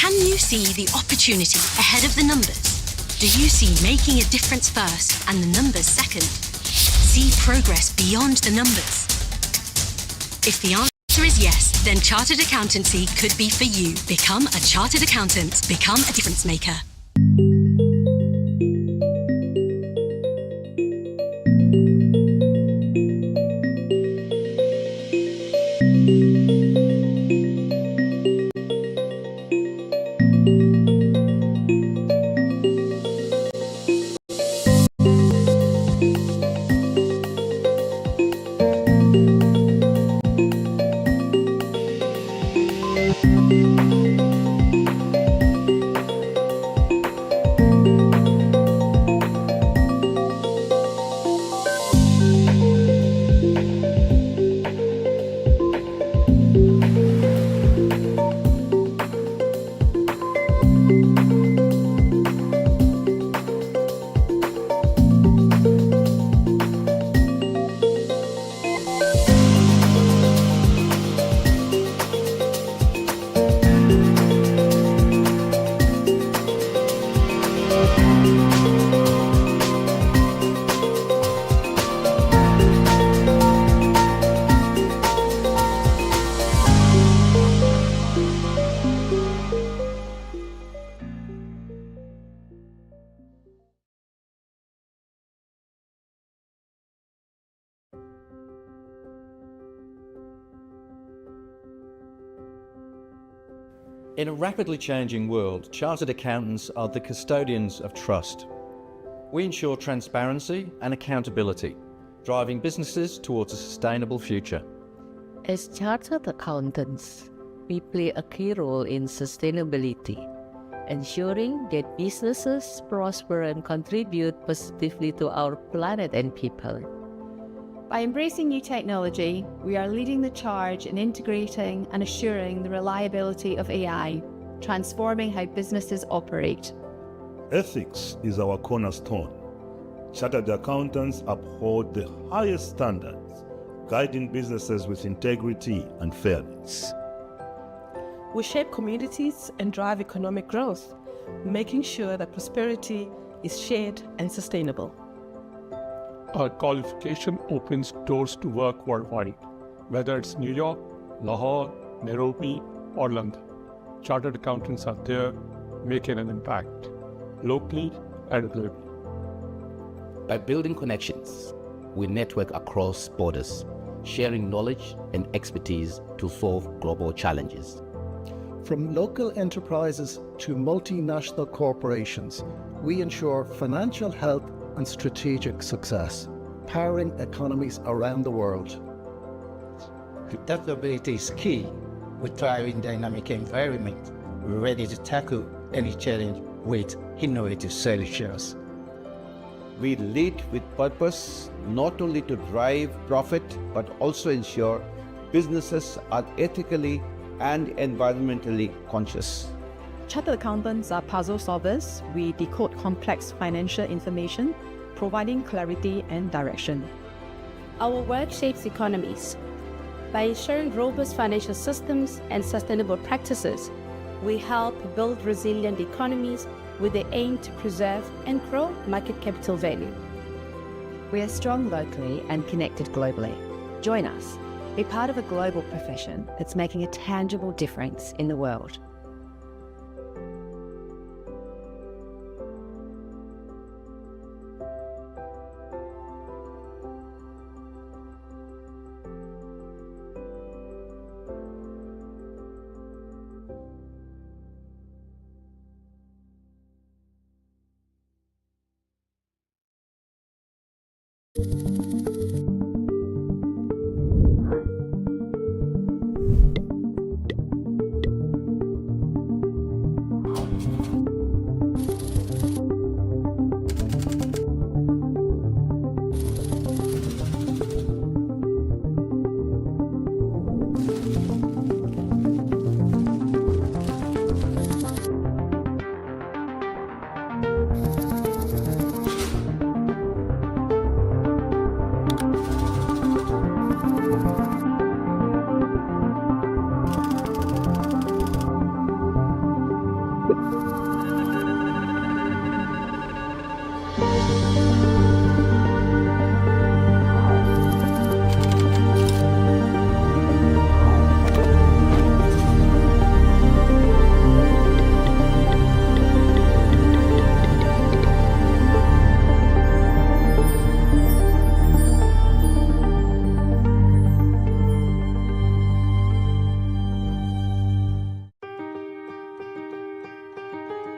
Can you see the opportunity ahead of the numbers? Do you see making a difference first and the numbers second? See progress beyond the numbers? If the answer is yes, then Chartered Accountancy could be for you. Become a Chartered Accountant. Become a difference maker. In a rapidly changing world, chartered accountants are the custodians of trust. We ensure transparency and accountability, driving businesses towards a sustainable future. As chartered accountants, we play a key role in sustainability, ensuring that businesses prosper and contribute positively to our planet and people. By embracing new technology, we are leading the charge in integrating and assuring the reliability of AI, transforming how businesses operate. Ethics is our cornerstone. Chartered accountants uphold the highest standards, guiding businesses with integrity and fairness. We shape communities and drive economic growth, making sure that prosperity is shared and sustainable. Our qualification opens doors to work worldwide, whether it's New York, Lahore, Nairobi, or London. Chartered accountants are there making an impact, locally and globally. By building connections, we network across borders, sharing knowledge and expertise to solve global challenges. From local enterprises to multinational corporations, we ensure financial health and strategic success, powering economies around the world. Adaptability is key. We thrive in dynamic environment. We're ready to tackle any challenge with innovative solutions. We lead with purpose, not only to drive profit, but also ensure businesses are ethically and environmentally conscious. Chartered accountants are puzzle solvers. We decode complex financial information, providing clarity and direction. Our work shapes economies. By ensuring robust financial systems and sustainable practices, we help build resilient economies with the aim to preserve and grow market capital value. We are strong locally and connected globally. Join us. Be part of a global profession that's making a tangible difference in the world.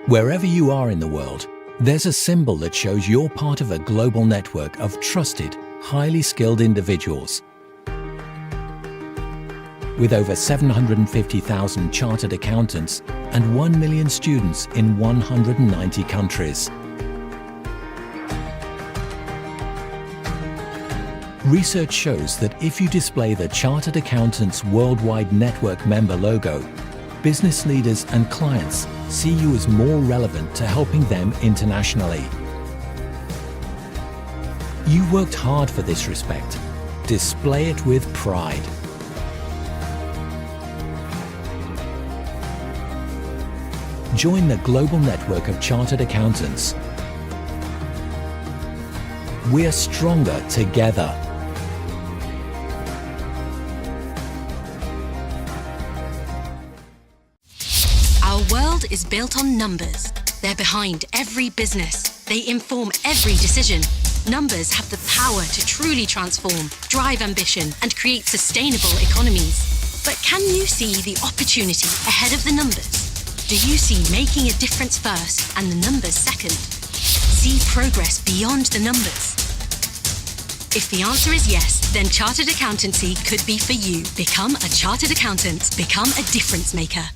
Wherever you are in the world, there's a symbol that shows you're part of a global network of trusted, highly skilled individuals. With over 750,000 chartered accountants and 1 million students in 190 countries. Research shows that if you display the Chartered Accountants Worldwide Network member logo, business leaders and clients see you as more relevant to helping them internationally. You worked hard for this respect. Display it with pride. Join the global network of chartered accountants. We're stronger together. Our world is built on numbers. They're behind every business. They inform every decision. Numbers have the power to truly transform, drive ambition, and create sustainable economies. But can you see the opportunity ahead of the numbers? Do you see making a difference first and the numbers second? See progress beyond the numbers? If the answer is yes, then Chartered Accountancy could be for you. Become a Chartered Accountant. Become a difference maker.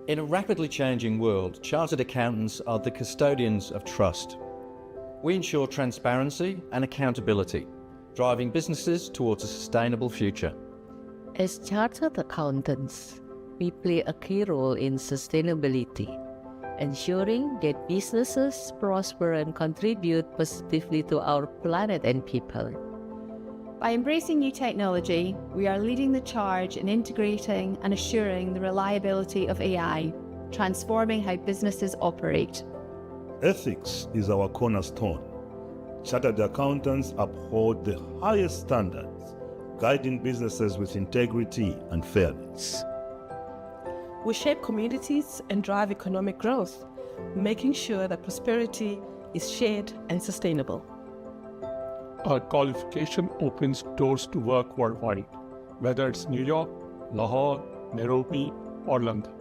In a rapidly changing world, chartered accountants are the custodians of trust. We ensure transparency and accountability, driving businesses towards a sustainable future. As chartered accountants, we play a key role in sustainability, ensuring that businesses prosper and contribute positively to our planet and people. By embracing new technology, we are leading the charge in integrating and assuring the reliability of AI, transforming how businesses operate. Ethics is our cornerstone. Chartered accountants uphold the highest standards, guiding businesses with integrity and fairness. We shape communities and drive economic growth, making sure that prosperity is shared and sustainable. Our qualification opens doors to work worldwide, whether it's New York, Lahore, Nairobi, or London.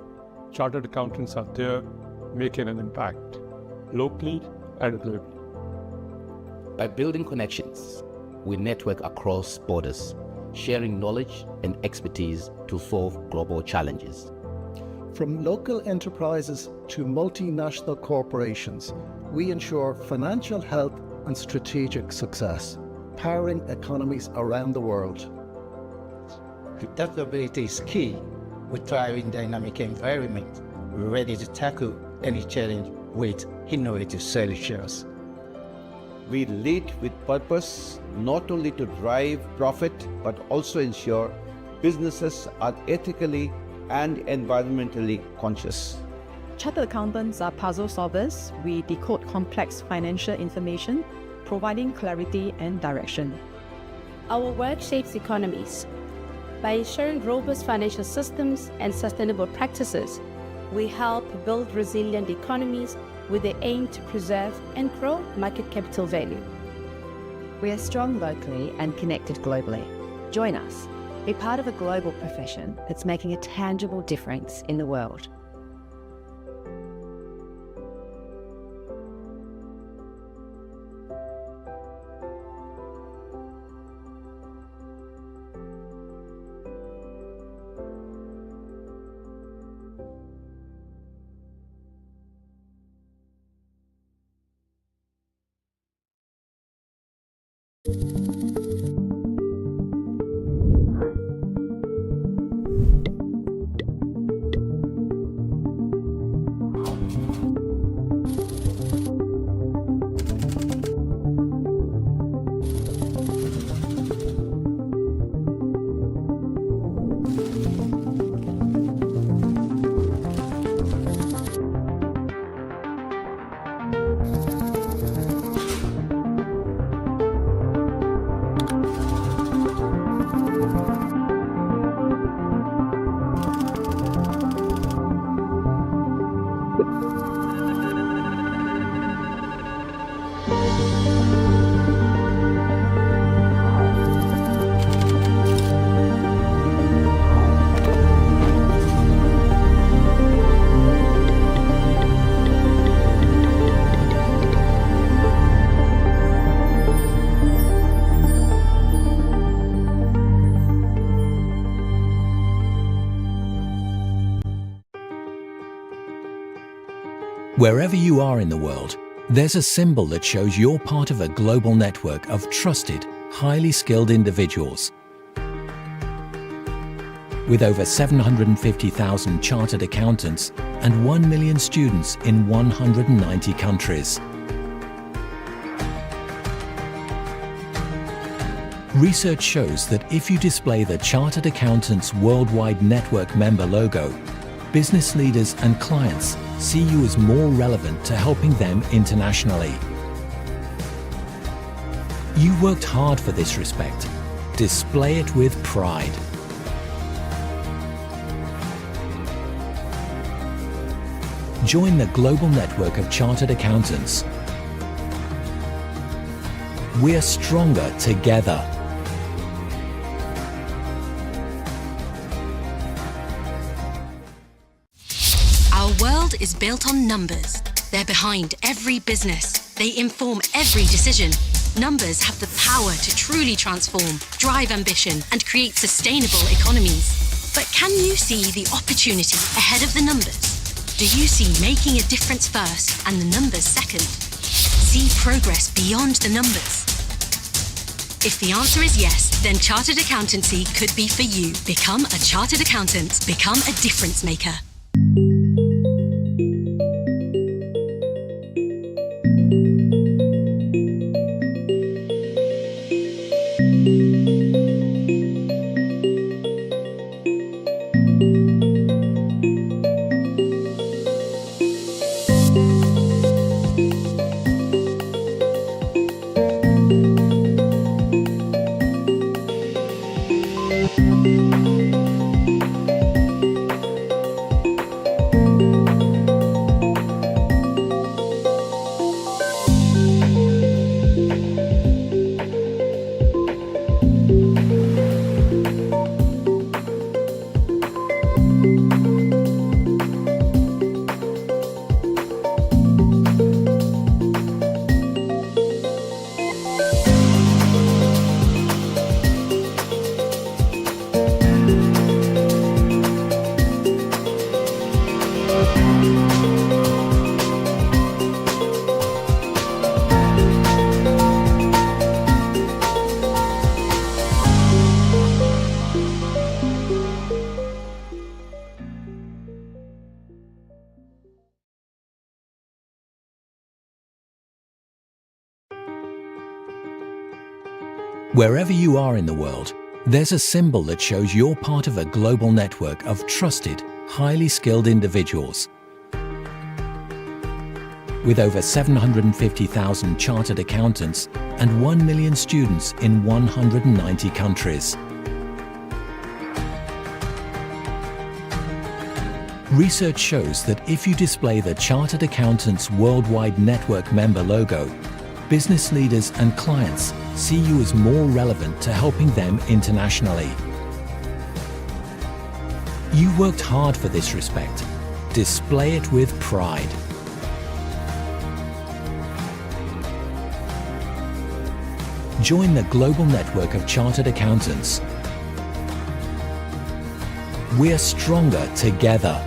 Chartered accountants are there, making an impact, locally and globally. By building connections, we network across borders, sharing knowledge and expertise to solve global challenges. From local enterprises to multinational corporations, we ensure financial health and strategic success, powering economies around the world. Adaptability is key. We thrive in dynamic environment, ready to tackle any challenge with innovative solutions. We lead with purpose, not only to drive profit, but also ensure businesses are ethically and environmentally conscious. Chartered accountants are puzzle solvers. We decode complex financial information, providing clarity and direction. Our work shapes economies. By ensuring robust financial systems and sustainable practices, we help build resilient economies with the aim to preserve and grow market capital value. We are strong locally and connected globally. Join us. Be part of a global profession that's making a tangible difference in the world. Wherever you are in the world, there's a symbol that shows you're part of a global network of trusted, highly skilled individuals. With over 750,000 chartered accountants and 1 million students in 190 countries. Research shows that if you display the Chartered Accountants Worldwide Network member logo, business leaders and clients see you as more relevant to helping them internationally. You worked hard for this respect. Display it with pride. Join the global network of chartered accountants. We're stronger together. Our world is built on numbers. They're behind every business. They inform every decision. Numbers have the power to truly transform, drive ambition, and create sustainable economies. But can you see the opportunity ahead of the numbers? Do you see making a difference first and the numbers second? See progress beyond the numbers? If the answer is yes, then Chartered Accountancy could be for you. Become a Chartered Accountant. Become a difference maker. Wherever you are in the world, there's a symbol that shows you're part of a global network of trusted, highly skilled individuals. With over 750,000 chartered accountants and 1 million students in 190 countries. Research shows that if you display the Chartered Accountants Worldwide Network member logo, business leaders and clients see you as more relevant to helping them internationally. You worked hard for this respect. Display it with pride. Join the global network of chartered accountants. We're stronger together.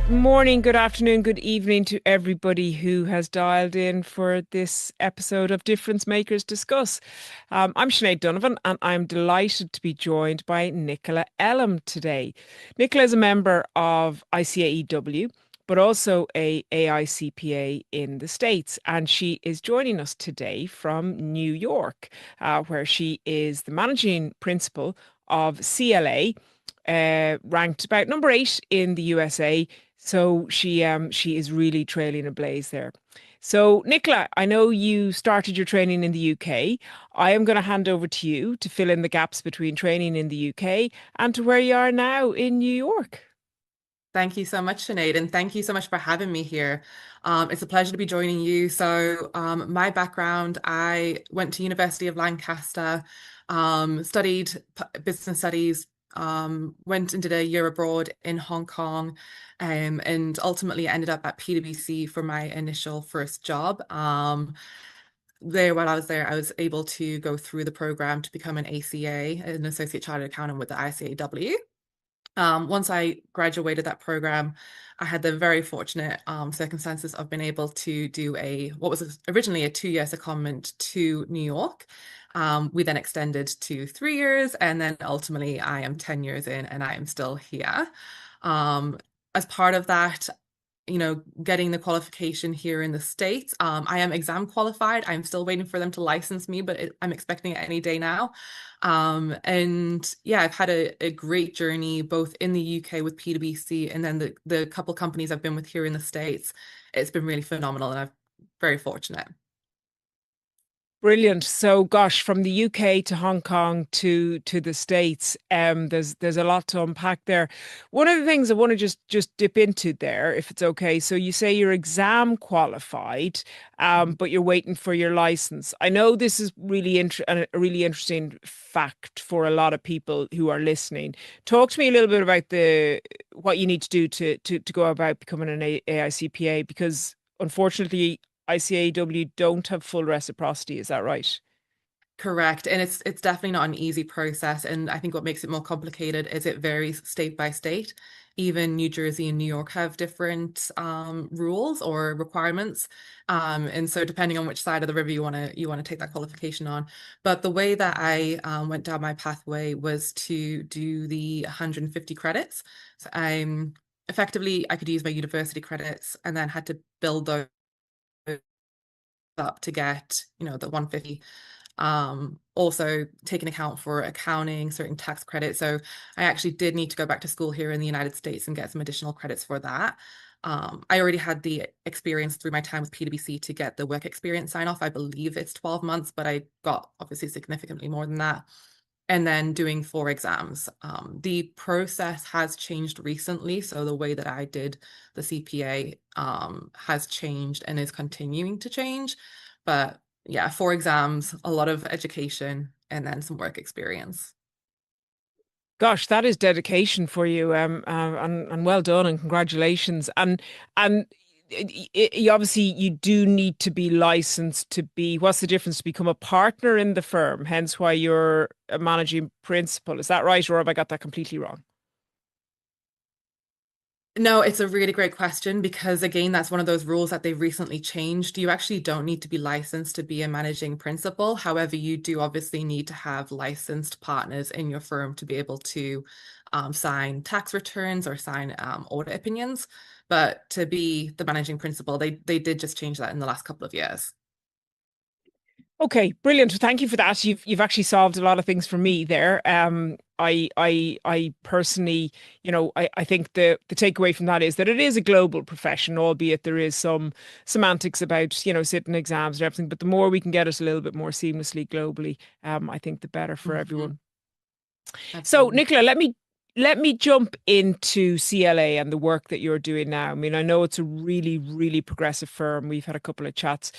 Morning, good afternoon, good evening to everybody who has dialed in for this episode of Difference Makers Discuss. I'm Sinead Donovan and I'm delighted to be joined by Nicola Ellam today. Nicola is a member of ICAEW, but also a AICPA in the States, and she is joining us today from New York, where she is the managing principal of CLA, ranked about number 8 in the USA. So she is really trailing a blaze there. So Nicola, I know you started your training in the UK. I am going to hand over to you to fill in the gaps between training in the UK and to where you are now in New York. Thank you so much, Sinead, and thank you so much for having me here. It's a pleasure to be joining you. So my background, I went to University of Lancaster, studied business studies, went and did a year abroad in Hong Kong, and ultimately ended up at PwC for my initial first job. While I was there, I was able to go through the program to become an ACA, an Associate Chartered Accountant with the ICAW. Once I graduated that program, I had the very fortunate circumstances of being able to do what was originally a 2-year secondment to New York. We then extended to 3 years, and then ultimately I am 10 years in and I am still here. As part of that, getting the qualification here in the States, I am exam qualified. I'm still waiting for them to license me, but I'm expecting it any day now. And yeah, I've had a great journey both in the UK with PwC and then the couple companies I've been with here in the States. It's been really phenomenal and I'm very fortunate. Brilliant. So, gosh, from the UK to Hong Kong to the States, there's a lot to unpack there. One of the things I want to just dip into there, if it's okay. So, you say you're exam qualified, but you're waiting for your license. I know this is really a really interesting fact for a lot of people who are listening. Talk to me a little bit about what you need to do to go about becoming an AICPA, because unfortunately, ICAEW don't have full reciprocity. Is that right? Correct. And it's definitely not an easy process. And I think what makes it more complicated is it varies state by state. Even New Jersey and New York have different rules or requirements. And so depending on which side of the river you want to take that qualification on. But the way that I went down my pathway was to do the 150 credits. So effectively, I could use my university credits and then had to build those up to get, the 150. Also taking account for accounting, certain tax credits. So I actually did need to go back to school here in the United States and get some additional credits for that. I already had the experience through my time with PwC to get the work experience sign off. I believe it's 12 months, but I got obviously significantly more than that. And then doing 4 exams. The process has changed recently. So the way that I did the CPA has changed and is continuing to change. But yeah, 4 exams, a lot of education, and then some work experience. Gosh, that is dedication for you, and well done, and congratulations. And obviously you do need to be licensed to be. What's the difference to become a partner in the firm? Hence why you're a managing principal. Is that right, or have I got that completely wrong? No, it's a really great question because, again, that's one of those rules that they've recently changed. You actually don't need to be licensed to be a managing principal. However, you do obviously need to have licensed partners in your firm to be able to sign tax returns or sign audit opinions. But to be the managing principal, they did just change that in the last couple of years. Okay, brilliant. Thank you for that. You've actually solved a lot of things for me there. I personally, I think the takeaway from that is that it is a global profession, albeit there is some semantics about, sitting exams and everything. But the more we can get it a little bit more seamlessly globally, I think the better for everyone. So, Absolutely. Nicola, let me jump into CLA and the work that you're doing now. I mean, I know it's a really, really progressive firm. We've had a couple of chats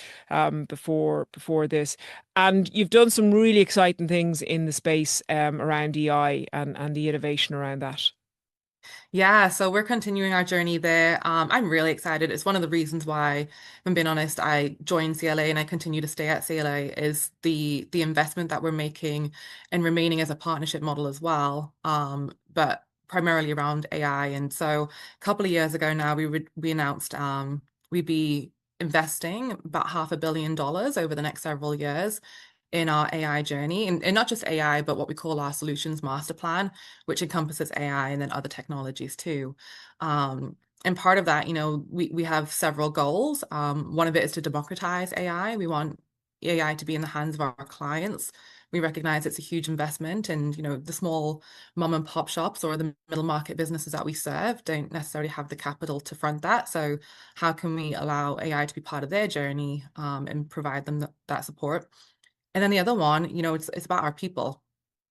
before this, and you've done some really exciting things in the space around EI and the innovation around that. Yeah, so we're continuing our journey there. I'm really excited. It's one of the reasons why, if I'm being honest, I joined CLA and I continue to stay at CLA is the investment that we're making and remaining as a partnership model as well. But primarily around AI. And so a couple of years ago now, we announced we'd be investing about $500 million over the next several years in our AI journey, and not just AI, but what we call our solutions master plan, which encompasses AI and then other technologies too. And part of that, we have several goals. One of it is to democratize AI. We want AI to be in the hands of our clients. We recognize it's a huge investment, and the small mom and pop shops or the middle market businesses that we serve don't necessarily have the capital to front that. So how can we allow AI to be part of their journey and provide them that support? And then the other one, it's about our people.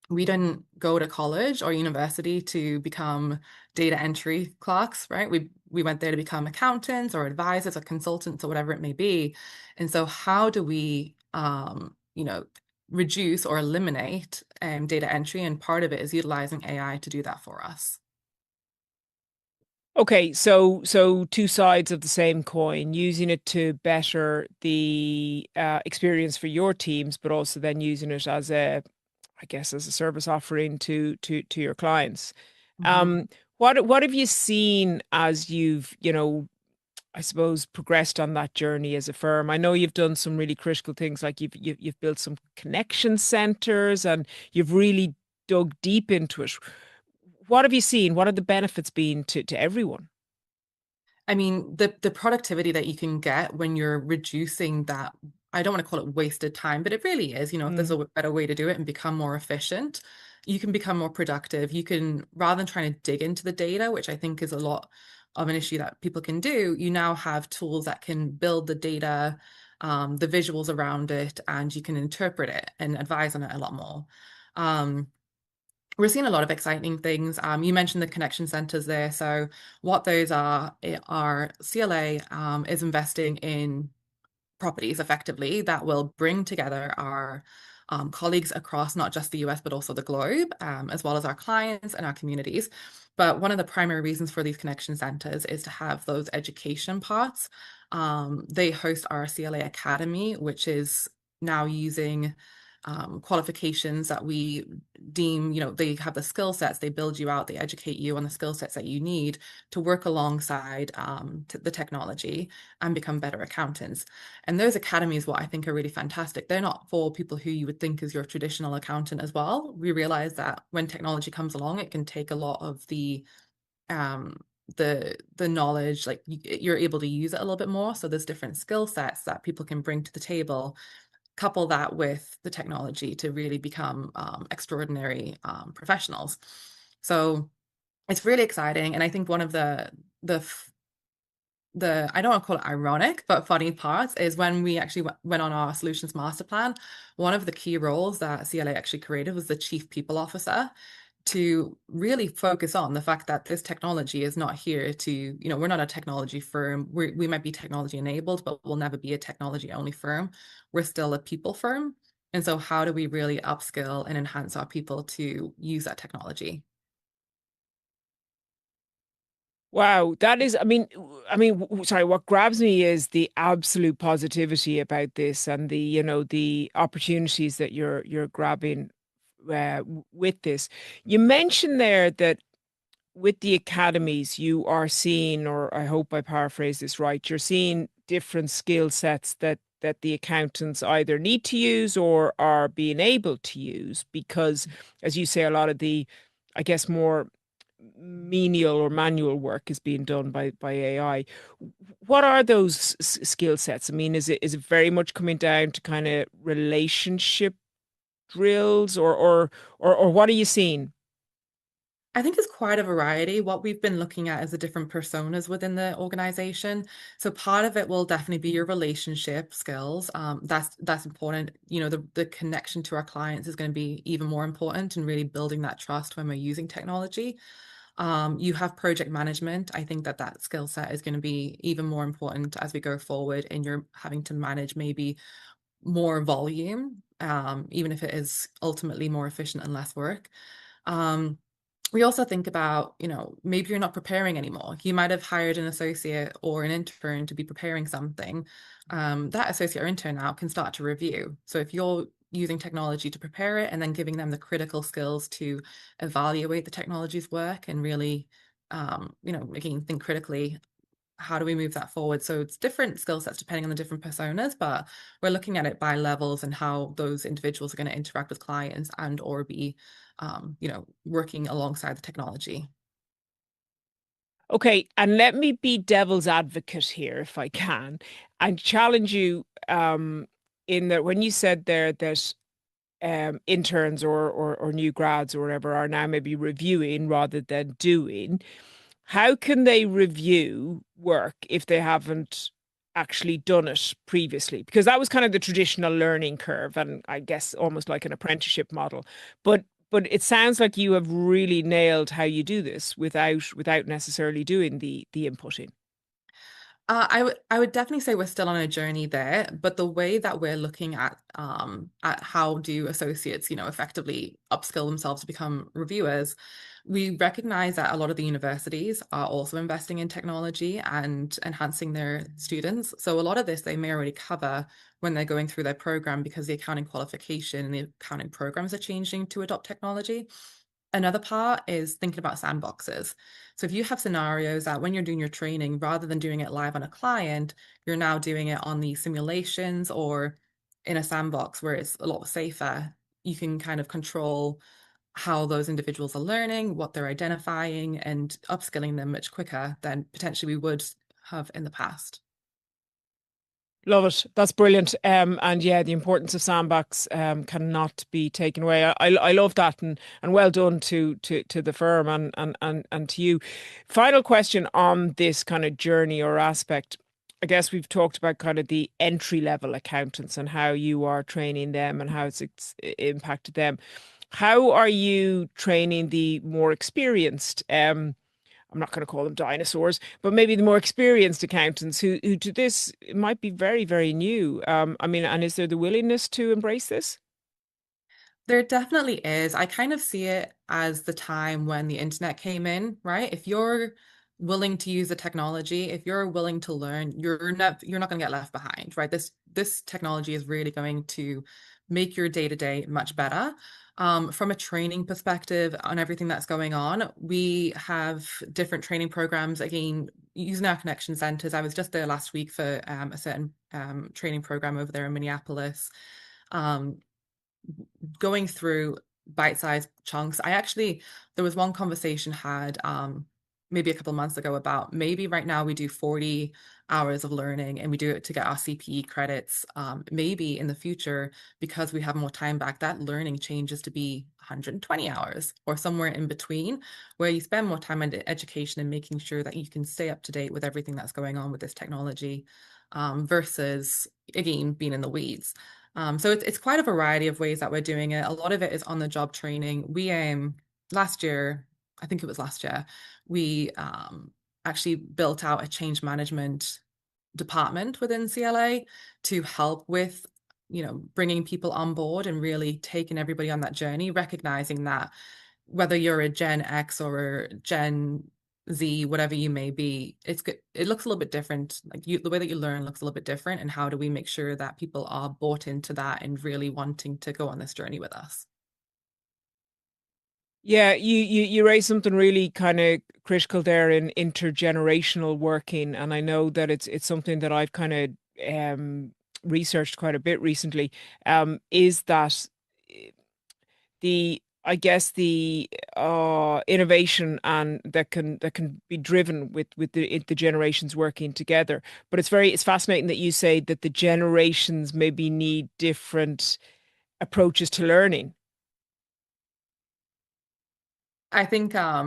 We didn't go to college or university to become data entry clerks, right? We went there to become accountants or advisors or consultants or whatever it may be. And so how do we reduce or eliminate data entry? And part of it is utilizing AI to do that for us. Okay, so two sides of the same coin, using it to better the experience for your teams, but also then using it as I guess, as a service offering to your clients. What have you seen as you've, I suppose, progressed on that journey as a firm? I know you've done some really critical things, like you've built some connection centers and you've really dug deep into it. What have you seen? What are the benefits been to everyone? I mean, the productivity that you can get when you're reducing that, I don't want to call it wasted time, but it really is, if there's a better way to do it and become more efficient, you can become more productive. You can, rather than trying to dig into the data, which I think is a lot of an issue that people can do, you now have tools that can build the data, the visuals around it, and you can interpret it and advise on it a lot more. We're seeing a lot of exciting things. You mentioned the connection centers there. So what those are CLA is investing in properties effectively that will bring together our colleagues across not just the US, but also the globe, as well as our clients and our communities. But one of the primary reasons for these connection centers is to have those education parts. They host our CLA Academy, which is now using qualifications that we deem, they have the skill sets, they build you out, they educate you on the skill sets that you need to work alongside the technology and become better accountants. And those academies, what I think are really fantastic, they're not for people who you would think is your traditional accountant as well. We realize that when technology comes along, it can take a lot of the knowledge, like you're able to use it a little bit more. So there's different skill sets that people can bring to the table, couple that with the technology to really become extraordinary professionals. So it's really exciting. And I think one of the I don't want to call it ironic, but funny parts is when we actually went on our solutions master plan, one of the key roles that CLA actually created was the chief people officer, to really focus on the fact that this technology is not here to, we're not a technology firm. We might be technology enabled, but we'll never be a technology only firm. We're still a people firm. And so how do we really upskill and enhance our people to use that technology? Wow, that is, sorry, what grabs me is the absolute positivity about this and the opportunities that you're grabbing with this. You mentioned there that with the academies, you are seeing, or I hope I paraphrase this right, you're seeing different skill sets that the accountants either need to use or are being able to use because, as you say, a lot of the, I guess, more menial or manual work is being done by AI. What are those skill sets? I mean, is it very much coming down to kind of relationship drills or what are you seeing? I think it's quite a variety. What we've been looking at is the different personas within the organization. So part of it will definitely be your relationship skills. That's important. The connection to our clients is going to be even more important and really building that trust when we're using technology. You have project management. I think that skill set is going to be even more important as we go forward, and you're having to manage maybe more volume, even if it is ultimately more efficient and less work. We also think about, maybe you're not preparing anymore. You might have hired an associate or an intern to be preparing something. That associate or intern now can start to review. So if you're using technology to prepare it and then giving them the critical skills to evaluate the technology's work and really, making them think critically, how do we move that forward? So it's different skill sets depending on the different personas, but we're looking at it by levels and how those individuals are going to interact with clients and or be, working alongside the technology. Okay, and let me be devil's advocate here, if I can, and challenge you in that when you said there that interns or new grads or whatever are now maybe reviewing rather than doing, how can they review work if they haven't actually done it previously? Because that was kind of the traditional learning curve, and I guess almost like an apprenticeship model. But it sounds like you have really nailed how you do this without necessarily doing the inputting. I would definitely say we're still on a journey there, but the way that we're looking at how do associates, effectively upskill themselves to become reviewers, we recognize that a lot of the universities are also investing in technology and enhancing their students. So a lot of this they may already cover when they're going through their program because the accounting qualification and the accounting programs are changing to adopt technology. Another part is thinking about sandboxes. So if you have scenarios that when you're doing your training, rather than doing it live on a client, you're now doing it on the simulations or in a sandbox where it's a lot safer, you can kind of control how those individuals are learning, what they're identifying, and upskilling them much quicker than potentially we would have in the past. Love it. That's brilliant. And yeah, the importance of sandbox cannot be taken away. I love that, and well done to the firm and to you. Final question on this kind of journey or aspect. I guess we've talked about kind of the entry level accountants and how you are training them and how it's impacted them. How are you training the more experienced? I'm not going to call them dinosaurs, but maybe the more experienced accountants who to this might be very, very new. And is there the willingness to embrace this? There definitely is. I kind of see it as the time when the internet came in, right? If you're willing to use the technology, if you're willing to learn, you're not going to get left behind, right? This technology is really going to make your day-to-day much better. From a training perspective on everything that's going on, we have different training programs, again, using our connection centers. I was just there last week for a certain training program over there in Minneapolis. Going through bite-sized chunks. There was one conversation had maybe a couple of months ago about maybe right now we do 40 hours of learning and we do it to get our CPE credits. Maybe in the future, because we have more time back, that learning changes to be 120 hours or somewhere in between, where you spend more time on education and making sure that you can stay up to date with everything that's going on with this technology, versus, again, being in the weeds. So it's quite a variety of ways that we're doing it. A lot of it is on the job training. We last year, I think it was last year, we actually built out a change management department within CLA to help with, bringing people on board and really taking everybody on that journey, recognizing that whether you're a Gen X or a Gen Z, whatever you may be, it looks a little bit different. Like the way that you learn looks a little bit different. And how do we make sure that people are bought into that and really wanting to go on this journey with us? Yeah, you raised something really kind of critical there in intergenerational working, and I know that it's something that I've kind of researched quite a bit recently. Is that the I guess the innovation and that can be driven with the generations working together. But it's fascinating that you say that the generations maybe need different approaches to learning. I think I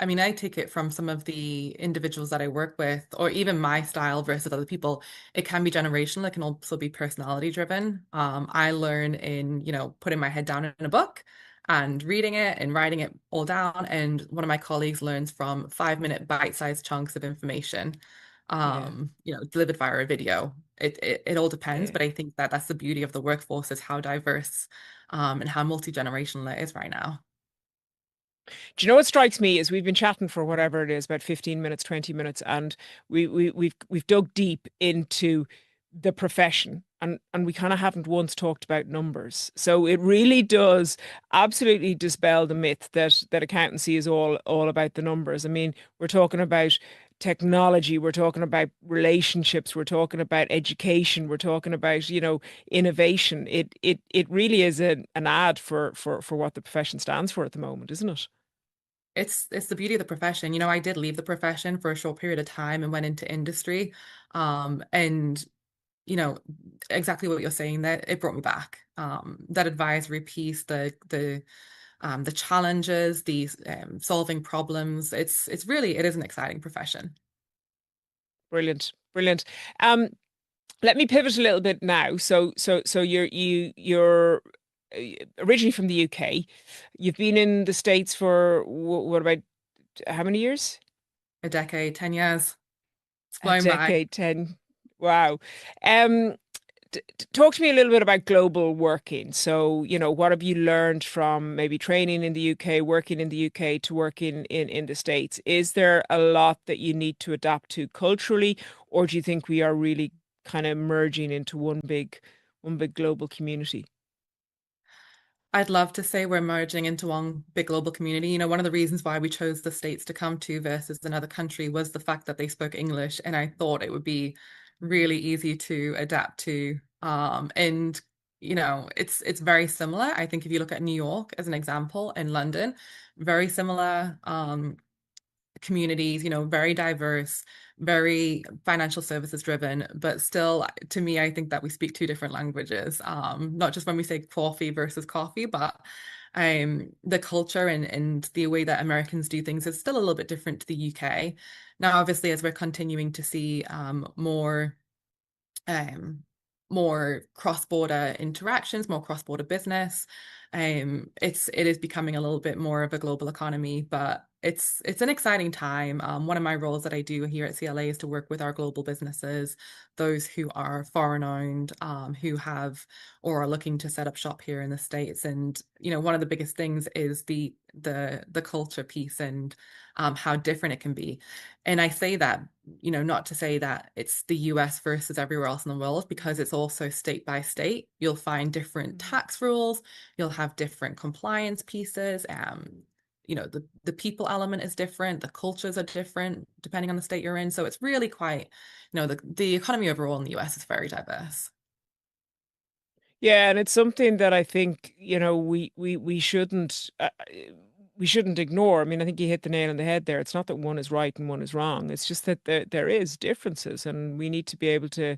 mean I take it from some of the individuals that I work with, or even my style versus other people. It can be generational. It can also be personality driven. I learn in, putting my head down in a book and reading it and writing it all down. And one of my colleagues learns from 5-minute bite-sized chunks of information, Yeah. Delivered via a video. It all depends, Yeah. but I think that that's the beauty of the workforce, is how diverse, and how multi-generational it is right now. Do you know what strikes me is we've been chatting for whatever it is, about 15 minutes, 20 minutes, and we've dug deep into the profession, and we kind of haven't once talked about numbers. So it really does absolutely dispel the myth that accountancy is all about the numbers. I mean, we're talking about technology, we're talking about relationships, we're talking about education, we're talking about, innovation. It really is an ad for what the profession stands for at the moment, isn't it? It's the beauty of the profession. I did leave the profession for a short period of time and went into industry. And you know, exactly what you're saying, that it brought me back. That advisory piece, the challenges, the solving problems. It is an exciting profession. Brilliant, brilliant. Let me pivot a little bit now. So you're originally from the UK. You've been in the States for what about how many years? A decade, 10 years. It's A flown by. decade, 10. Wow. Um, Talk to me a little bit about global working. So, what have you learned from maybe training in the UK, working in the UK to working in the States? Is there a lot that you need to adapt to culturally, or do you think we are really kind of merging into one big global community? I'd love to say we're merging into one big global community. One of the reasons why we chose the States to come to versus another country was the fact that they spoke English, and I thought it would be really easy to adapt to. And it's very similar. I think if you look at New York as an example, and London, very similar. Communities, very diverse, very financial services driven, but still, to me, I think that we speak two different languages. Not just when we say coffee versus coffee, but the culture and the way that Americans do things is still a little bit different to the UK. Now, obviously, as we're continuing to see um, more cross-border interactions, more cross-border business. It is becoming a little bit more of a global economy, but it's an exciting time. One of my roles that I do here at CLA is to work with our global businesses, those who are foreign owned, who have or are looking to set up shop here in the States. And one of the biggest things is the culture piece and how different it can be. And I say that, not to say that it's the US versus everywhere else in the world, because it's also state by state. You'll find different tax rules, you'll have different compliance pieces. The people element is different, the cultures are different depending on the state you're in. So it's really quite, the economy overall in the US is very diverse. Yeah, and it's something that I think, we shouldn't. we shouldn't ignore. I mean, I think you hit the nail on the head there. It's not that one is right and one is wrong. It's just that there is differences, and we need to be able to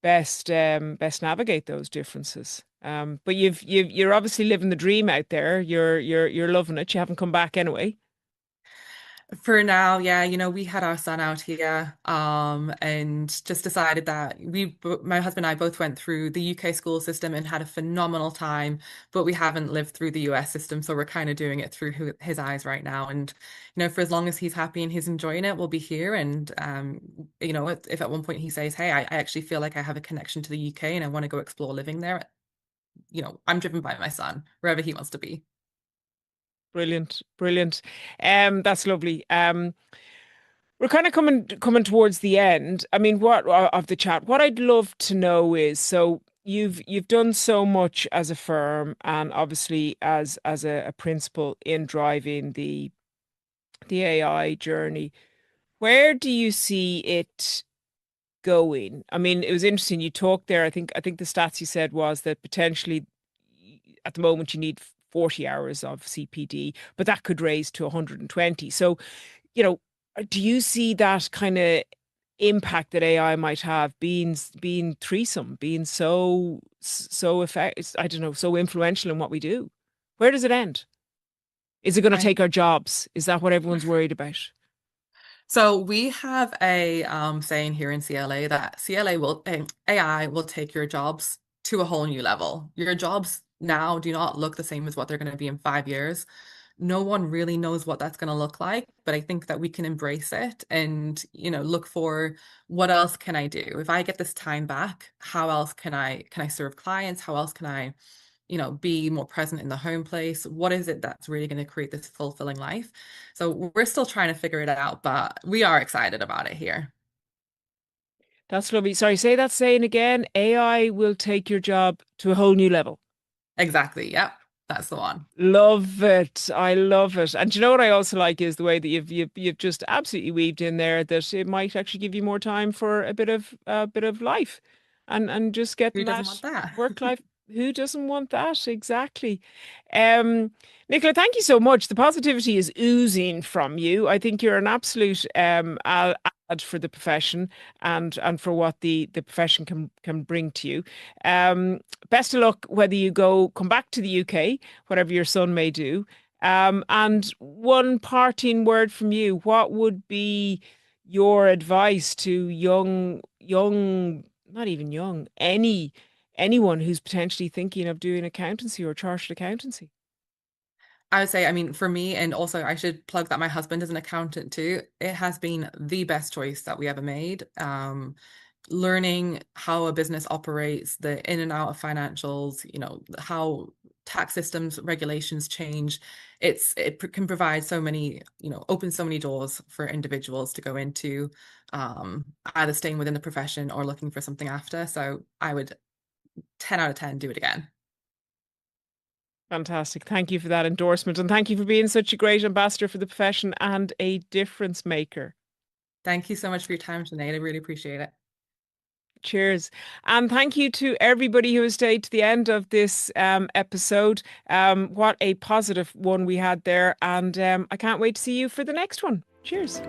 best navigate those differences. But you're obviously living the dream out there. You're loving it. You haven't come back anyway. For now, yeah, we had our son out here, and just decided that my husband and I both went through the UK school system and had a phenomenal time, but we haven't lived through the US system, so we're kind of doing it through his eyes right now. And, for as long as he's happy and he's enjoying it, we'll be here. And, if at one point he says, hey, I actually feel like I have a connection to the UK and I want to go explore living there, I'm driven by my son, wherever he wants to be. Brilliant, brilliant. That's lovely. We're kind of coming towards the end. I mean, what of the chat? What I'd love to know is, so you've done so much as a firm, and obviously as a principal in driving the AI journey. Where do you see it going? I mean, it was interesting. You talked there. I think the stats you said was that potentially at the moment you need 40 hours of CPD, but that could raise to 120. So, do you see that kind of impact that AI might have being threesome, being so I don't know, so influential in what we do? Where does it end? Is it going to take our jobs? Is that what everyone's worried about? So we have a saying here in CLA that AI will take your jobs to a whole new level. Your jobs now do not look the same as what they're going to be in 5 years. No one really knows what that's going to look like, but I think that we can embrace it and, look for what else can I do? If I get this time back, how else can I serve clients? How else can I, be more present in the home place? What is it that's really going to create this fulfilling life? So we're still trying to figure it out, but we are excited about it here. That's lovely. Sorry, say that saying again. AI will take your job to a whole new level. Exactly. Yep. That's the one. Love it. I love it. And you know what I also like is the way that you've just absolutely weaved in there that it might actually give you more time for a bit of life, and just getting Who doesn't want that? work life. Who doesn't want that? Exactly. Nicola, thank you so much. The positivity is oozing from you. I think you're an absolute ad for the profession and for what the profession can bring to you. Best of luck whether you come back to the UK, whatever your son may do. And one parting word from you. What would be your advice to young, not even young, anyone who's potentially thinking of doing accountancy or chartered accountancy? I would say, I mean, for me, and also I should plug that my husband is an accountant too. It has been the best choice that we ever made. Learning how a business operates, the in and out of financials, how tax systems, regulations change. It can provide so many, open so many doors for individuals to go into, either staying within the profession or looking for something after. So I would 10 out of 10 do it again. Fantastic. Thank you for that endorsement. And thank you for being such a great ambassador for the profession and a difference maker. Thank you so much for your time, Sinead. I really appreciate it. Cheers. And thank you to everybody who has stayed to the end of this episode. What a positive one we had there. And I can't wait to see you for the next one. Cheers.